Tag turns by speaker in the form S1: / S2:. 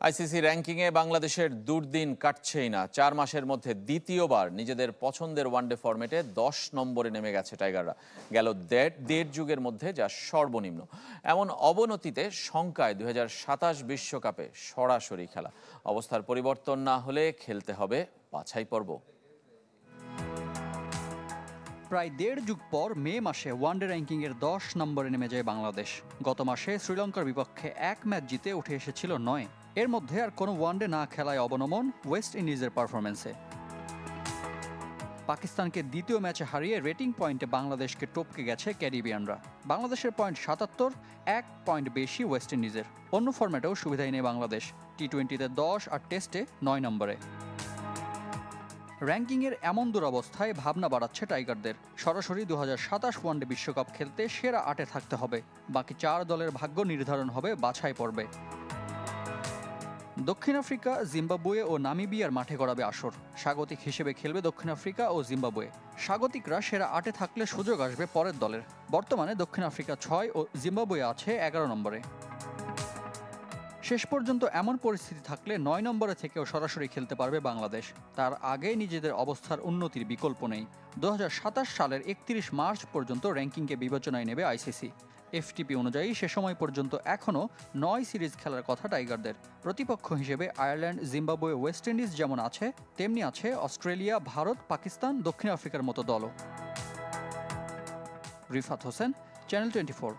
S1: ICC র্যাঙ্কিংয়ে বাংলাদেশের দুর্দিন কাটছেই না। ৪ মাসের মধ্যে দ্বিতীয়বার নিজেদের পছন্দের ওয়ানডে ফরম্যাটে ১০ নম্বরে নেমে গেছে টাইগাররা। গেল দেড় যুগের মধ্যে যা সর্বনিম্ন। এমন অবনতিতে শঙ্কায় ২০২৭ বিশ্বকাপে সরাসরি খেলা। অবস্থার পরিবর্তন না হলে খেলতে হবে বাছাই পর্ব।
S2: প্রায় দেড় যুগ পর মে মাসে ওয়ানডে র্যাঙ্কিংয়ের ১০ নম্বরে নেমে যায় বাংলাদেশ। গত মাসে শ্রীলঙ্কার বিপক্ষে এক ম্যাচ জিতে উঠে এসেছিল ৯। এর মধ্যে আর কোনো ওয়ানডে না খেলায় অবনমন ওয়েস্ট ইন্ডিজের পারফরম্যান্সে। পাকিস্তানকে দ্বিতীয় ম্যাচে হারিয়ে রেটিং পয়েন্টে বাংলাদেশকে টপকে গেছে ক্যারিবিয়ানরা। বাংলাদেশের পয়েন্ট ৭৭, ১ পয়েন্ট বেশি ওয়েস্ট ইন্ডিজের। অন্য ফরম্যাটেও সুবিধাই নেই বাংলাদেশ। টি-20-তে ১০ আর টেস্টে ৯ নম্বরে। র্যাঙ্কিংয়ের এমন দুরবস্থায় ভাবনা বাড়াচ্ছে টাইগারদের। সরাসরি ২০২৭ ওয়ানডে বিশ্বকাপ খেলতে সেরা ৮-এ থাকতে হবে। বাকি ৪ দলের ভাগ্য নির্ধারণ হবে বাছাই পর্বে। দক্ষিণ আফ্রিকা, জিম্বাবুয়ে ও নামিবিয়ার মাঠে গড়াবে আসর। স্বাগতিক হিসেবে খেলবে দক্ষিণ আফ্রিকা ও জিম্বাবুয়ে। স্বাগতিকরা সেরা ৮-এ থাকলে সুযোগ আসবে পরের দলের। বর্তমানে দক্ষিণ আফ্রিকা ৬ ও জিম্বাবুয়ে আছে ১১ নম্বরে। শেষ পর্যন্ত এমন পরিস্থিতি থাকলে ৯ নম্বরে থেকেও সরাসরি খেলতে পারবে বাংলাদেশ। তার আগে নিজেদের অবস্থার উন্নতির বিকল্প নেই। ২০২৭ সালের ৩১ মার্চ পর্যন্ত র্যাঙ্কিংকে বিবেচনায় নেবে আইসিসি। এফটিপি অনুযায়ী সে সময় পর্যন্ত এখনও ৯ সিরিজ খেলার কথা টাইগারদের। প্রতিপক্ষ হিসেবে আয়ারল্যান্ড, জিম্বাবুয়ে, ওয়েস্ট ইন্ডিজ যেমন আছে, তেমনি আছে অস্ট্রেলিয়া, ভারত, পাকিস্তান, দক্ষিণ আফ্রিকার মতো দলও। রিফাত হোসেন, চ্যানেল 24।